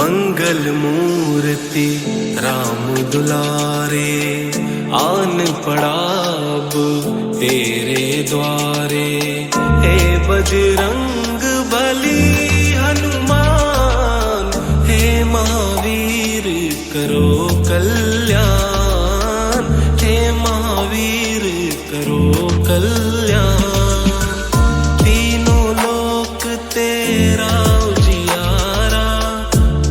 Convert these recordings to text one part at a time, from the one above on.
मंगल मूर्ति राम दुलारे, आन पड़ा अब तेरे द्वारे। हे बजरंग बली हनुमान, हे महावीर करो कल्याण, हे महावीर करो कल्याण। तीनों लोक तेरा उजियारा,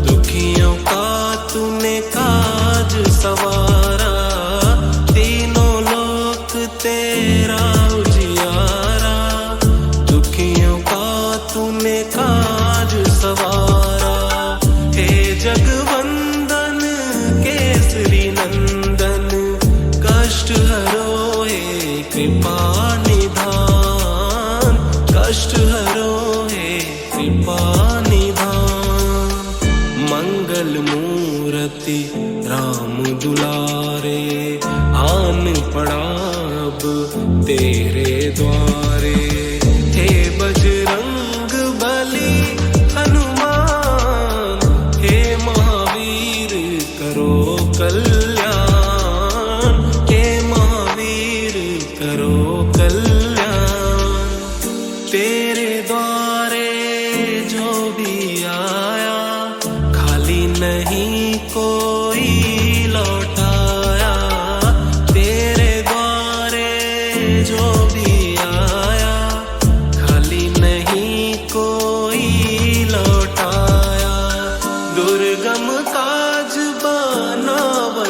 दुखियों का तूने काज सवारा। तीनों लोक तेरा उजियारा, दुखियों का तूने काज सवारा। हे जगवंदन केसरी नंदन, कष्ट हरो हे कृपा निधान, कष्ट हरो हे कृपा निधान। मंगल मूर्ति राम दुलारे, आन पड़ा अब तेरे द्वारे। हे बजरंग बली हनुमान, हे महावीर करो कल्याण, हे महावीर करो कल्याण। तेरे द्वारे जो भी आया, खाली नहीं कोई लौटाया। तेरे द्वारे जो भी आया, खाली नहीं कोई लौटाया। दुर्गम काज बनावनहारे,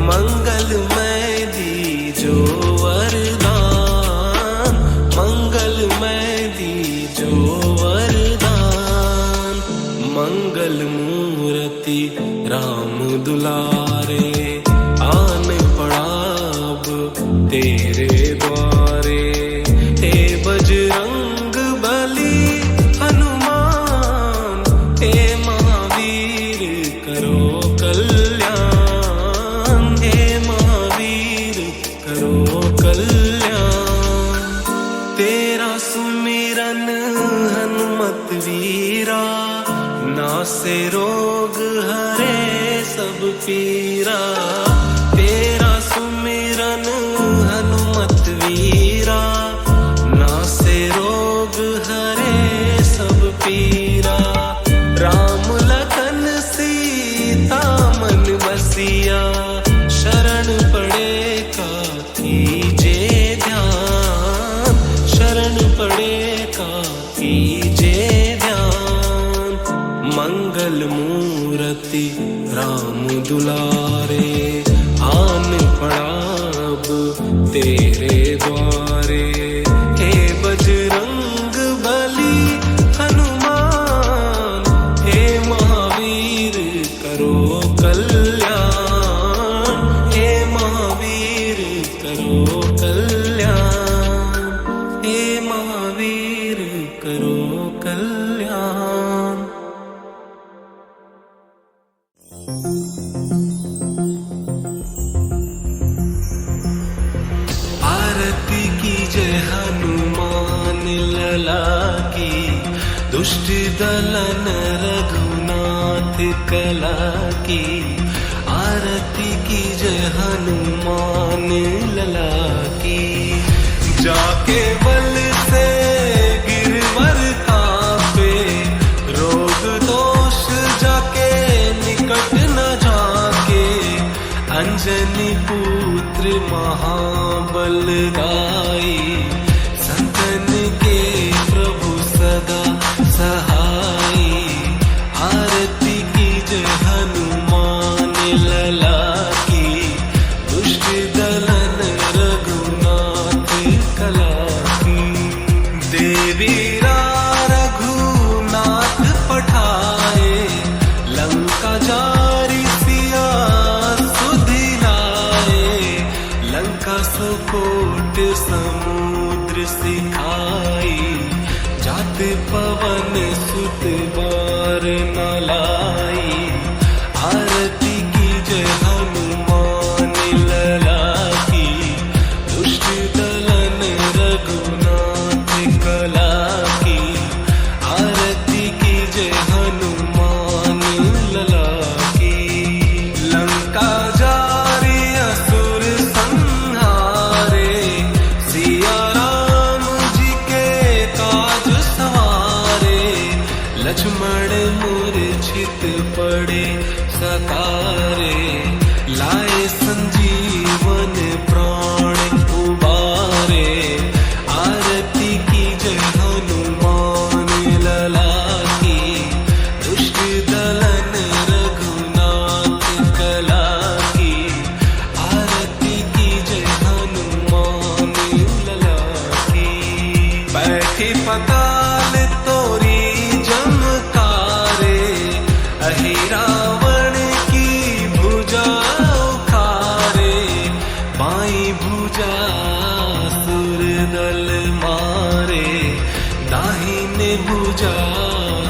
मंगलमय दीजो वरदान, मंगलमय दीजो वरदान। मंगल मूर्ति राम दुलारे, आन पड़ा अब तेरे द्वारे। हे बजरंग बली हनुमान, हे महावीर करो कल्याण, हे महावीर करो कल्याण। तेरा सुमिरन हनुमत वीरा, नासे रोग हरे सब पीरा। तेरा सुमिरन हनुमत वीरा, नासे रोग हरे सब पीरा। राम लखन सीता मन बसिया, शरण पड़े का कीजे ध्यान, शरण पड़े का कीजे ध्यान। मंगल मूर्ति राम दुलारे, आन पड़ा अब तेरे द्वारे। हे बजरंग बली हनुमान, हे महावीर करो कल्याण, हे महावीर करो कल्याण, हे महावीर करो कल्याण। आरती की जय हनुमान लला की, दुष्ट दलन रघुनाथ कला की। आरती की जय हनुमान लला की। जाके बल से गिरवर कांपे, रोग दोष जाके निकट न जाके। अंजनी पुत्र महाबलदाई, संतन के प्रभु सदा सहाई। आरती की जय हनुमान लला की, दुष्ट दलन रघुनाथ कला की। देवीरा रघुनाथ पठाए, लंका जारी सिया सुधिलाए। लंका सुकोट समुद्र सिखाई, जात पवन सुत बार न लाई। आरती की जय हनुमान लला की, दुष्ट दलन रघुनाथ कला की। आरती की जय हनुमान लक्ष्मण मूर्छित पड़े सतारे, लाए संजीवन प्राण उबारे। आरती की जय हनुमान लला की, दुष्ट दलन रघुनाथ कला की। आरती की जय हनुमान लला की। बैठे पताल तोरी जमकारे, अहि रावण की भुजा उखारे। बाई भुजा सुर दल मारे, दाहिने भुजा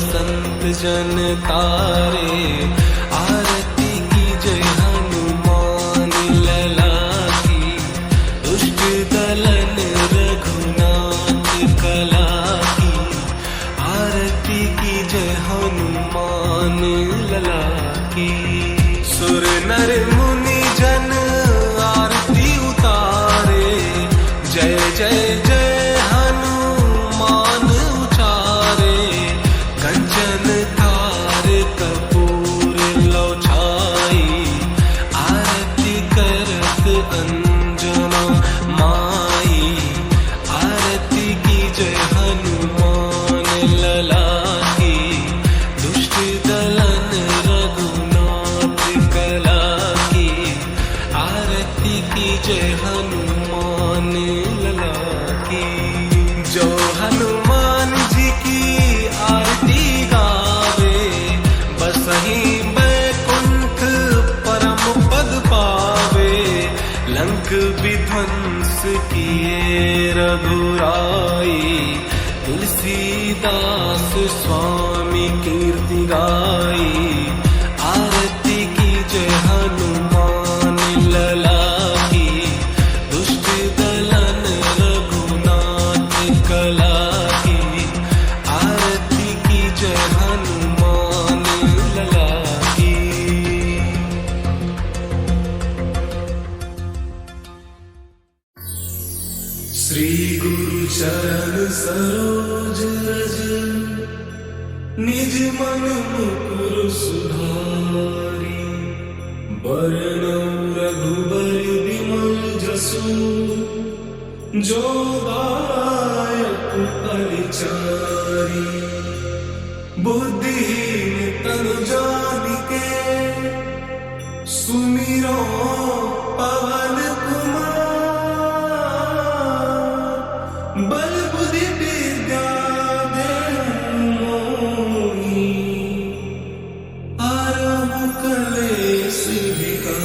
संत जन तारे। आरती की जय हनुमान लला की, दुष्ट दलन रघुनाथ कला की। आरती की जय हनुमान लला की। सुर नर मुनि जन आरती उतारे, जय जय जय हनुमान उचारे। कंचन थार कपूर लो छाई, आरती करत अंजना माई। आरती की जय हनुमान लला की, दुष्ट दलन रघुनाथ कला की। आरती की जय हनुमान लला की। जो हनुमान जी की आरती गावे, बसहि बैकुंठ परम पद पावे। लंक विध्वंस किए रघुराई, तुलसीदास स्वामी कीर्ति गाई। आरती की जय हनुमान लला की, दुष्ट दलन रघुनाथ कला की। आरती की जय हनुमान लला की। श्री गुरु चरण सरोज रज, निज मन मुकुर सुधारी। बरनउँ रघुबर विमल जसु, जो दायक फलचारी। बुद्धिहीन तनु जानिके, सुमिरो पवन कुमार। बल बुद्धि विद्या देहु मोहि, आरंभ कलेस विकार।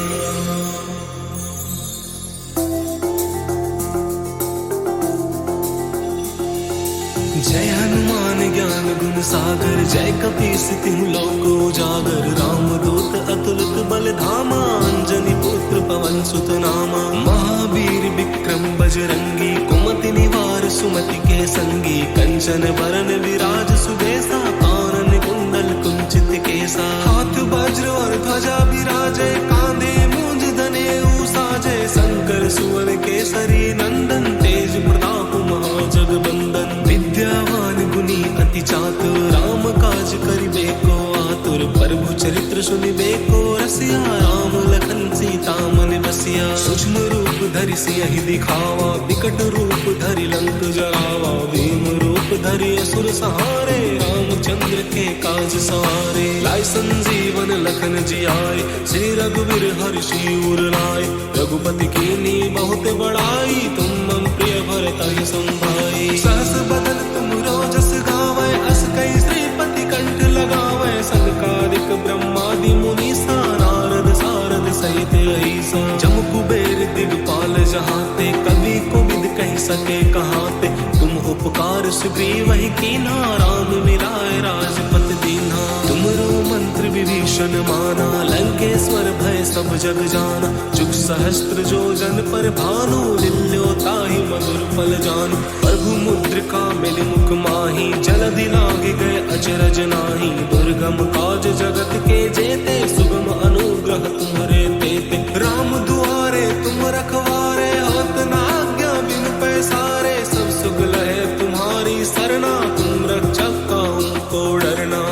जय हनुमान ज्ञान गुण सागर, जय कपीस तिहु लोक उजागर। रामदूत अतुलित बल धामा, अंजनी पुत्र पवन सुत नामा। महावीर विक्रम बजरंगी, कुमति निवार सुमति के संगी। कंचन बरन विराज सुबेसा, कानन कुंडल कुंचित केसा। हाथ वज्र और ध्वजा विराजे, कांधे मूंज जनेऊ साजे। शंकर सुवन केसरी नंदन, तेज प्रताप महाजगबंदन। विद्यावान गुणी अति चातुर, राम काज करिबेको आतुर। प्रभु चरित्र सुनिबेको रसिया, राम लखन सीता मन बसिया। सूक्ष्म रूप धरि सियहि दिखावा, विकट रूप धरि लंक जरावा। भीम रूप धरि असुर सहारे, रामचंद्र के काज सवारे। लाए संजीवन लखन जियाए, श्री रघुवीर हर्षि उर लाए। रघुपति कीन्ही बहुत बड़ाई, तुम मम प्रिय भरत संभाई। सहस बदन तुम रोजस गावै, अस कई श्रीपति कंठ लगावै। सनकादिक ब्रह्मादि मुनीसा, नारद सारद सहित अहिसा। जम कुबेर दिगपाल जहाते, कवि कोविद कहि सके कहाते। तुम उपकार सुग्रीवहि कीन्हा, राम मिलाए राजपत दीन्हा। तुमरो मंत्र विभीषण माना, लंकेश्वर भय सब जग जाना। जुग सहस्त्र जो जन पर भानु, लील्यो ताहि मधुर फल जानु। प्रभु मुद्रिका मिलि मुख माहि, जलधि लागे गए अचरज नाही। दुर्गम काज जगत के जेते, सुगम अनुग्रह तुम्हरे तेते। राम दुआरे तुम रखवारे, होत न आज्ञा बिनु पैसारे। सब सुख लहे तुम्हारी सरना, तुम रक्षक काहू को डरना।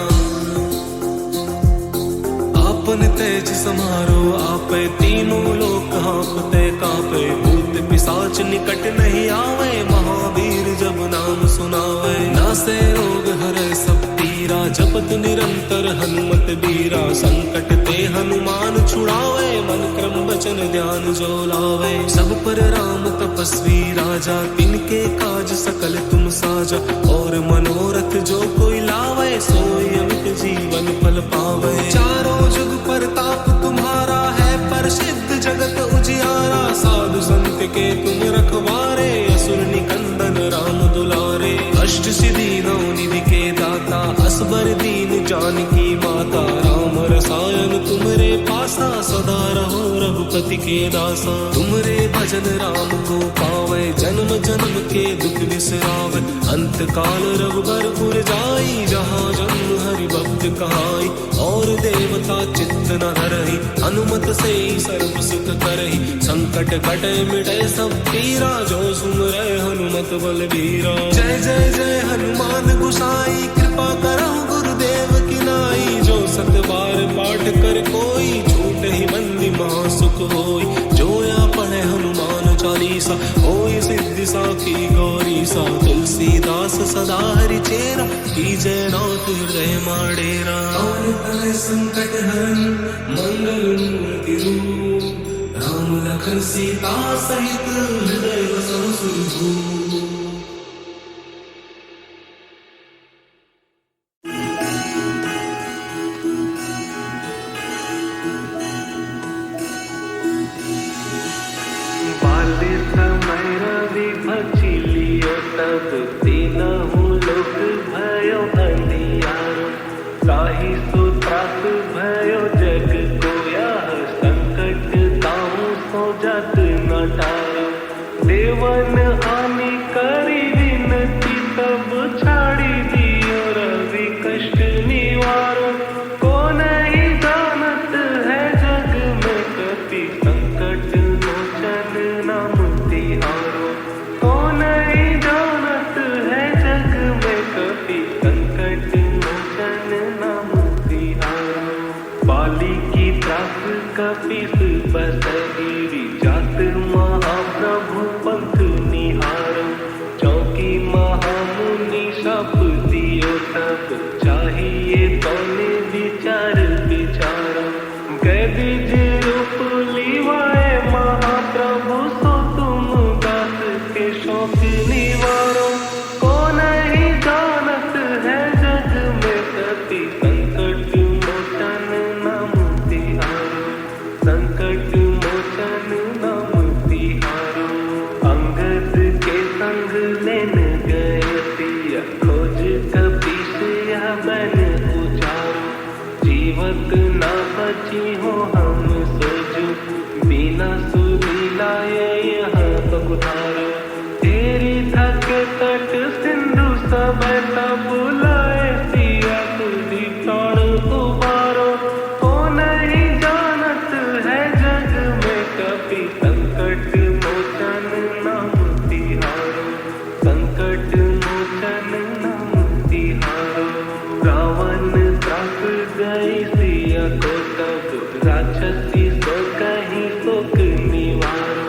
आपन तेज समारो आपे, तीनों लोक कांपते कांपे। भूत पिशाच निकट नहीं आवे, महावीर जब नाम सुनावे। नासे रोग हरै सब पीरा, जपत निरंतर हनुमत बीरा। संकट ते हनुमान छुड़ावे, मन क्रम वचन ध्यान जो लावे। सब पर राम तपस्वी राजा, तिनके काज सकल तुम साजा। और मनोरथ जो कोई लावे, सोई अमित जीवन फल पावे। चारों जुग परताप तुम्हारा है, प्रसिद्ध जगत उजियारा। साधु संत के तुम रखवारे, असुर निकंदन राम दुलारे। अष्ट सिद्धि नौ निधि के दाता, असबर दीन जानकी माता। राम रसायन तुमरे पासा, सदा रहो रघुपति के दासा। तुमरे भजन राम को पावे, जन्म जन्म के दुख बिसरावे। अंत काल रघुबरपुर जाई, जहाँ जन्म हरि भक्त कहाई। और देवता चित्त न धरहि, हनुमत से सर्व सुख करहि। संकट कटे मिटे सब पीरा, जो सुमरै हनुमत बलबीरा। जय जय जय हनुमान गोसाई, कृपा करहु गुरुदेव की नाई। जो सत बार पाठ कर कोई, छूट ही बंदी महासुख होई। जो या पढ़े हनुमान चालीसा, होई सिद्धि साखी गौरीसा। तुलसीदास सदा हरि चेरा, कीजय नाथ हृदय माडेरा। और तले संकट हरन मंगल मूर्ति रूप, राम लखन सीता सहित हृदय बसहु सुरभूप। तब तीनहु लोक भयो अंधियारो, ताहि सो त्रास भयो जग कोया। संकट ताहु सो जत न टारो, देवन आनि करी विनती। तब छाड़ी दियो रवि कष्ट निवारो। को नहीं जानत है जग में कपि, संकट मोचन नाम तिहारो। को नहीं जानत है जग में कपि, संकट मोचन नाम तिहारो। बाली की त्रास कपीस बसगिरी, जात महाप्रभु पंथ निहारो। चौकी महामुनि शाप दियो तब, चाहिए तौने विचार विचारो। गए बीज रूप लिवाए महाप्रभु, सो तुम दास के शौक निवारो। को नहीं जानत है जग में कपि, संकट मोचन नाम तिहारो। संकट मोचन नाम तिहारो। अंगद के संग लेन गए पिया, खोज कपीस यह बन उचारो। जीवत ना बची हो हम सोजु, बिना सुधि लाए यहाँ पकुधारो। तेरी थक तट सिंधु सब तब लाए, सिया तुझी प्राण उबारो। को नहीं जानत है जग में कपि, संकट मोचन नाम तिहारो। संकट मोचन नाम तिहारो। रावण त्रास गई सिया को तब, राक्षसी सो कहीं शोक निवारो।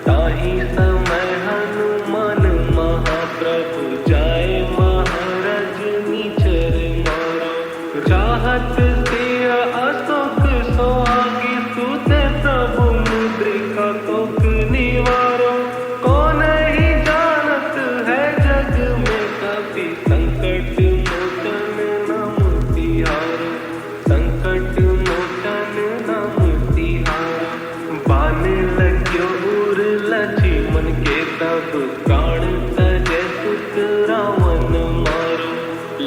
ताहि समय हनुमान महाप्रभु, जाए महाराज नीचर मारो। चाहत सिया अशोक सोहागी, सुते प्रभु मुद्रिका तोक निवारो। को नहीं जानत है जग में कपि, संकट मोचन नाम तिहारो। संकट मोचन नाम तिहारो। बान लग्यो उर लक्ष्मण के तब, प्राण तजे सुत रावण मारो।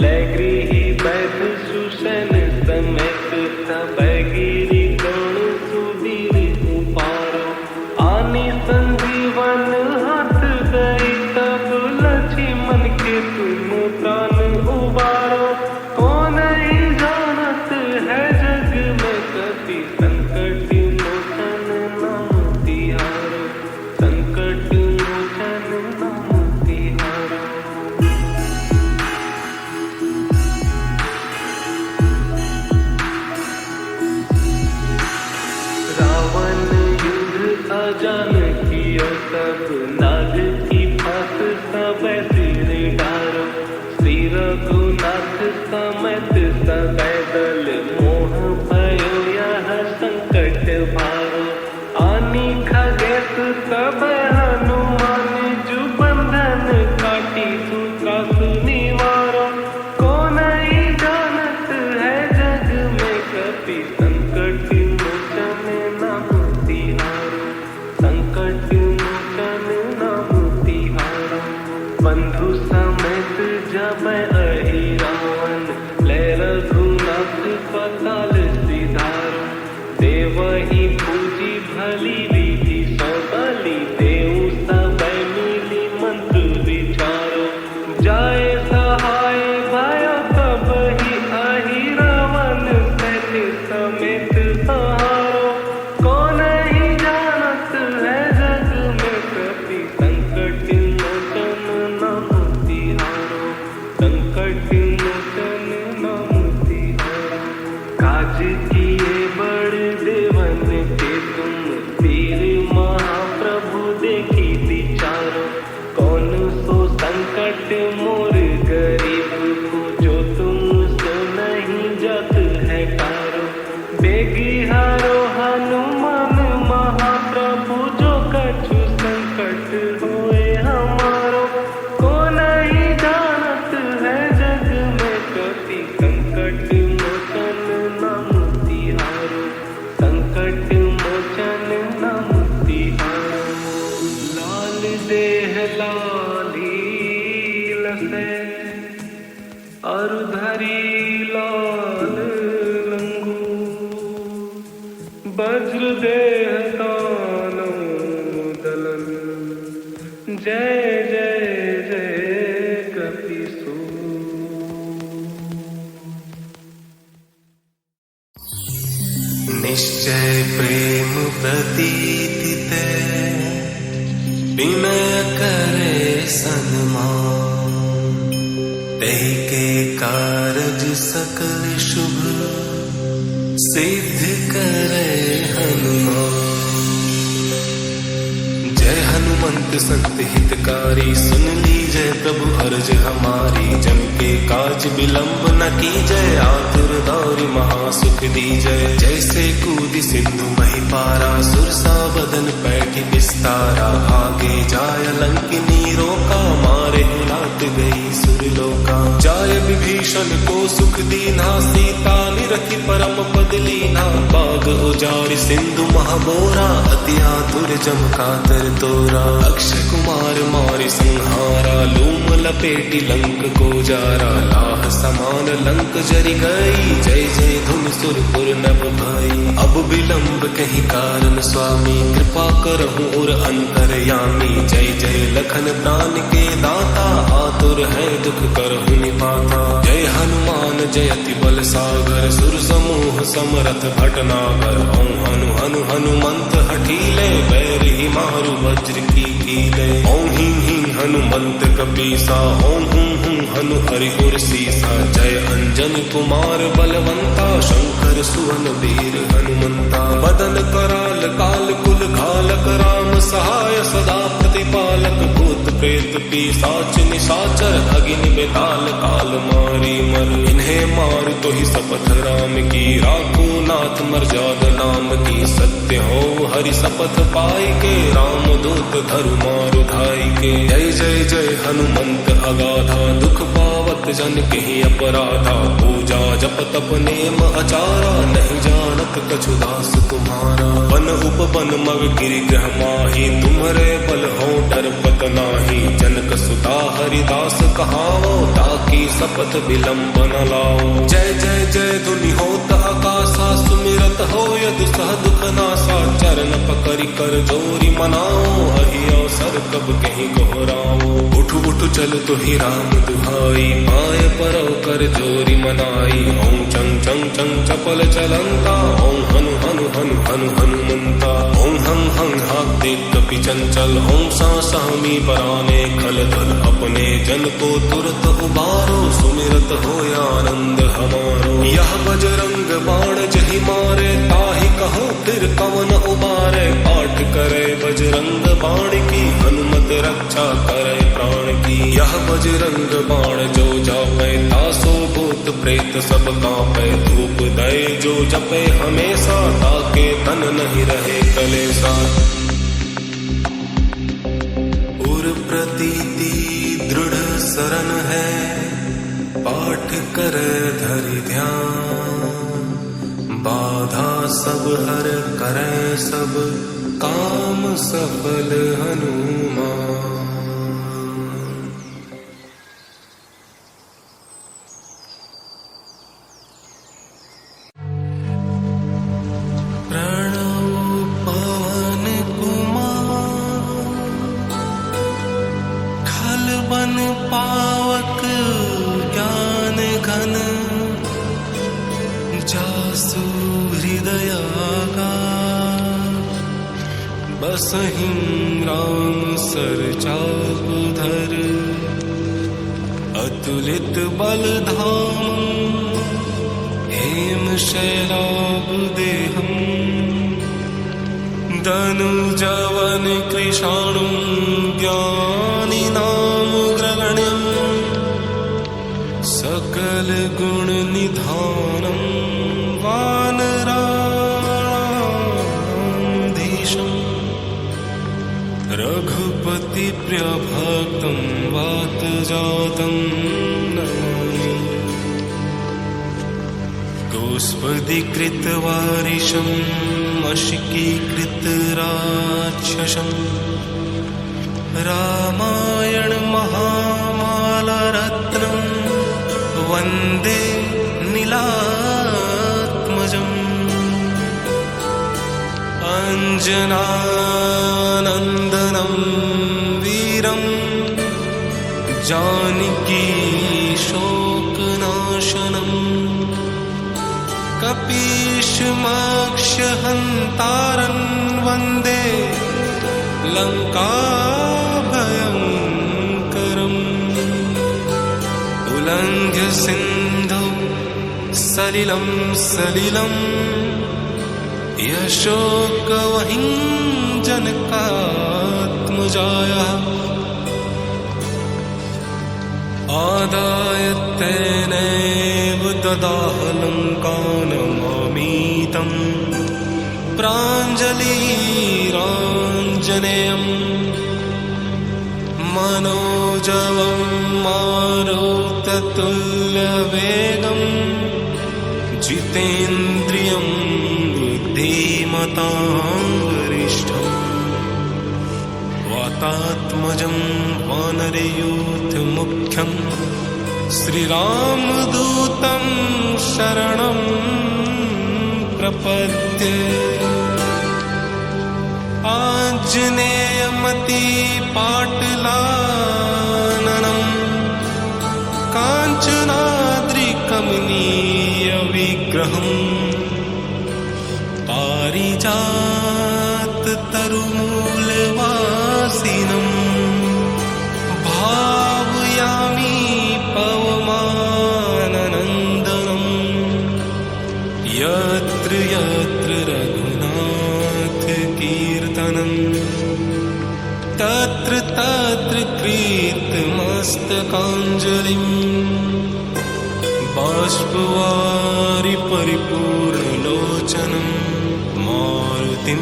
लै गृही वैद सुषेण समेत, तब गिरि गण सुबीर उपारो। आनि संजीवन हाथ गई तब, लक्ष्मण के तुम प्राण उबारो। को नहीं जानत है जग में कपि, संकट मोचन नाम तिहारो। संकट मोचन नाम तिहारो। जानकियो सब नाग की फांस सब सिर डारो श्री रघुनाथ समेत सबैदल मोह भयो यह संकट भारो आनी खगेश सब हनुमान जो बंधन काटी सूत्रास निवारो को नहीं जानत है जग में कपि संकट मोचन नाम तिहारो संकट मोचन नाम तिहारो बंधु समेत जब अहि रावण ले रघुनाथ पताल सिधारो देवहि पूजी भली विधि सो बलि देऊ सब मिली मंत्र विचारो जाय सहाय भयो तब ही अहि रावण सैन्य समेत सहारो को नहीं जानत है जग में कपि संकट मोचन नाम तिहारो संकट मोचन नाम तिहारो काज किए बड़ देवन के तुम वीर महाप्रभु देखी विचारो कौन सो संकट मोर गरीब को जो तुम सो नहीं जत है कारो बेगी हारो हनुमान महाप्रभु जो कछु संकट होए हमारो को नहीं जानत है जग में कपि संकट मोचन नाम तिहारो संकट मोचन नाम तिहारो लाल देह लाली लसे अरु धरी लाल लंगू वज्र देह तानो दलन जय जय जय कपिसु निश्चय प्रेम प्रतीति ते विनय करे सन्मान तहि के कारज सकल शुभ सिद्ध करे हनुमान जय हनुमंत संत हितकारी सुन लीजय प्रभु अर्ज हमारी जम के काज विलंब न कीजय आतुर दौरि महासुख दीजय जैसे कूदि सिंधु मही पारा सुरसा बदन पैठ विस्तारा आगे जाय लंकिनी रोका मारे लाट गई सुरलोका जाय विभीषण को सुख दीना सीता निरखि परम पद लीना बाग उजारि सिंधु महाबोरा अति आतुर जम कातर तोरा अक्षय कुमार मारि संहारा लूम लपेटी लंक को जारा लाह समान लंक जरि गई जय जय धुन सुरपुर नभ भई अब विलंब कहीं कारण स्वामी कृपा करहु और अंतरयामी जय जय लखन प्राण के दाता आतुर है दुख करहु निपाता जय हनुमान जयति बल सागर सुर समूह समरथ भटनागर ओं हनु हनु हनुमंत हठीले बैर ही मारु वज्र की कीले ओं हीं हीं हनुमंत कपीसा ओं हुं हुं हनु हरि उर सीसा जय अंजन कुमार बलवंता शंकर सुवन वीर हनुमंता बदन कराल काल कुल घालक राम सहाय सदा प्रतिपालक भूत प्रेत पिशाच निशाचर अग्नि बेताल काल मारी मर इन्हें मार तो ही शपथ राम की राखो नाथ मर्याद नाम की सत्य हो हरि शपथ पाई के राम दूत धरु मारु धाई के जय जय जय हनुमंत अगाधा दुख पावत जन के ही अपराधा पूजा जप तप नेम अचारा नहीं जानत कछु दास तुम्हारा वन उपवन मग गिरि ग्रह माही तुम्हारे बल हो डर पत नाही जनक सुता हरिदास कहावो ताकि शपथ विलंब न लाओ जय जय जय धुनि होत आकाशा सुमिरत हो यदु सह दुख नासा चरण पकड़ि कर जोरी मनाओ अहि अवसर कब कहीं गोहराओ उठु उठु चल तो ही राम दुहाई पाय परव कर जोरी मनाई ओं चंग चंग चंग चपल चलंता ओं हनु हनु हनु हनु हनुमंता ओं हंग हंग हाक देख कपि चंचल ओं सा सामी बराने खल दल अपने जन को तुरत उबारो सुमिरत हो आनंद हमारो यह बजरंग बाण जहि मारे ताहि कहो फिर कवन उबारे पाठ करे बजरंग बजरंग बाण जो जापै तासो भूत प्रेत सब कांपै धूप दय जो जपै हमेशा ताके तन नहीं रहे कलेसा उर प्रतीति दृढ़ सरन है पाठ कर धरि ध्यान बाधा सब हर करे सब काम सफल हनुमान पावक ज्ञान घन जासु हृदयागा बसहिं राम सर चाप धर अतुलित बल धाम हेम शैलाभ देहम धनु जवन कृषाणु ज्ञानी नाम ग्रगण्यम सकल गुण निधानम वानराधीशम रघुपति प्रिय भक्तम वात जातम नमामि गोस्पदीकृत वारिशम अशिकीकृत राक्षसम रामायण महामाला रत्नम वंदे नीलात्मजम अंजनानंदनम वीरम जानकी शोकनाशनम कपीशमक्षहन्तारं वन्दे लङ्काभयङ्करम् उल्लङ्घ्य सिन्धौ सलिलं सलिलं यशोकवहिं जनकात्मजाया आदाय तेनैव ददाह लङ्कानमामीतं प्राञ्जलिराञ्जनेयम् मनोजवं मारुततुल्यवेगं जितेन्द्रियं बुद्धिमतां वरिष्ठम् वातात्मजं वानरयूथमुख्यं श्रीरामदूतं शरणं प्रपद्ये आञ्जनेयमतिपाटलाननं काञ्चनाद्रिकमनीयविग्रहं पारिजाततरुमूलवासिनं भावयामि पवमाननन्दनं यत्र यत्र रघुनाथकीर्तनं तत्र तत्र कृतमस्तकाञ्जलिं बाष्पवारि परिपूर्णलोचनं मारुतिं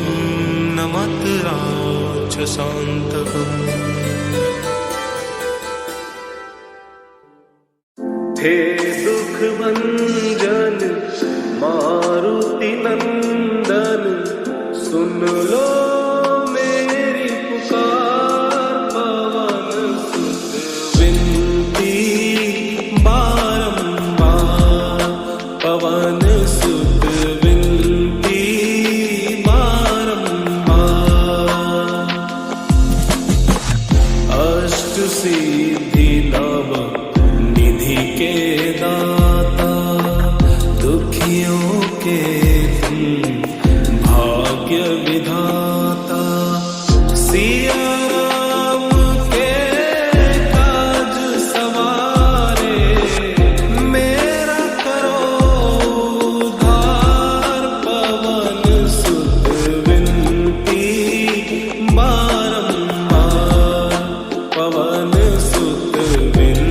नमत राक्षसान्तकम् हे दुख भंजन मारुति नंदन सुन लो मेरी पुकार पवन सुत विनती बारंबार पवन सुत विनती बारंबार अष्ट सिद्धि नव निधि के दाता दुखियों के तुम भाग्य विधाता सिया राम के काज सवारे मेरा करो उद्धार पवन सुत विनती बारंबार पवन सुत विनती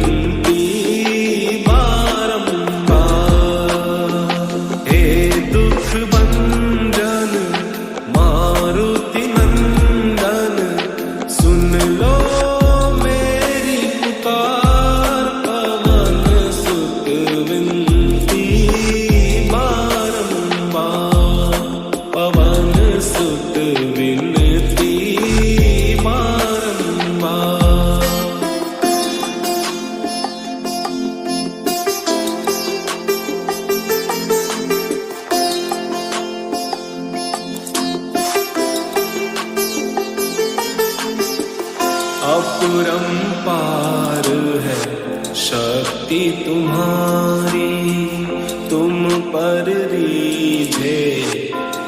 शक्ति तुम्हारी, तुम पर रीझे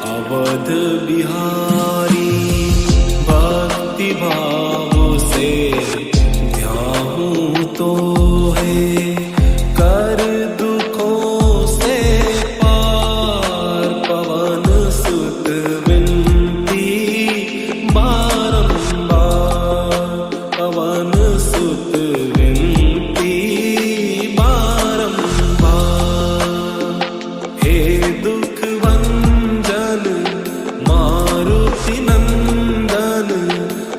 अवध बिहारी। भक्ति भाव से ध्याऊं तो है कर दुखों से पार। पवन सुत विनती बारंबार, पवन सुत विनती बारंबार। हे दुख भंजन मारुति नंदन,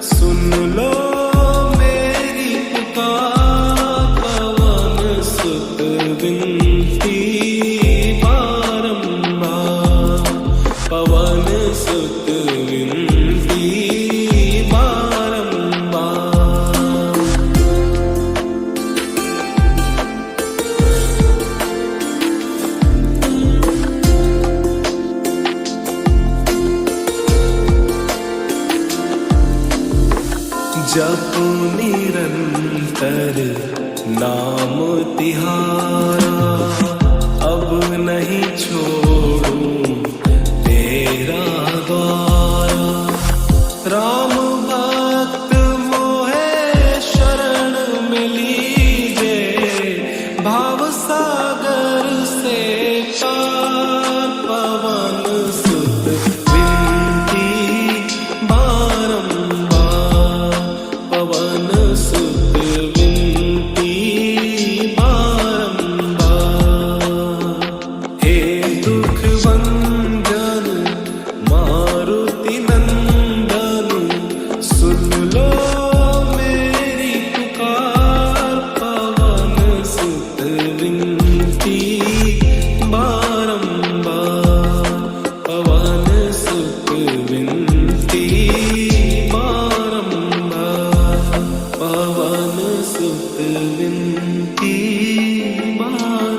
सुन लो मेरी पुकार। पवन सुत विनती बारंबार, पवन सुत विनती बारंबार। जप निरंतर नाम तिहारा, अब नहीं छोड़ूं तेरा द्वारा। राम भक्त मोहे शरण में लीजे, भाव सागर से पार। पवन सुत विनती बारंबार, पवन सुत विनती बारंबार। हे दुख भंजन मारुति नंदन, सुन लो मेरी पुकार। पवन सुत विनती बारंबार, पवन सुत विनती बारंबार, पवन सुत विनती बारंबार।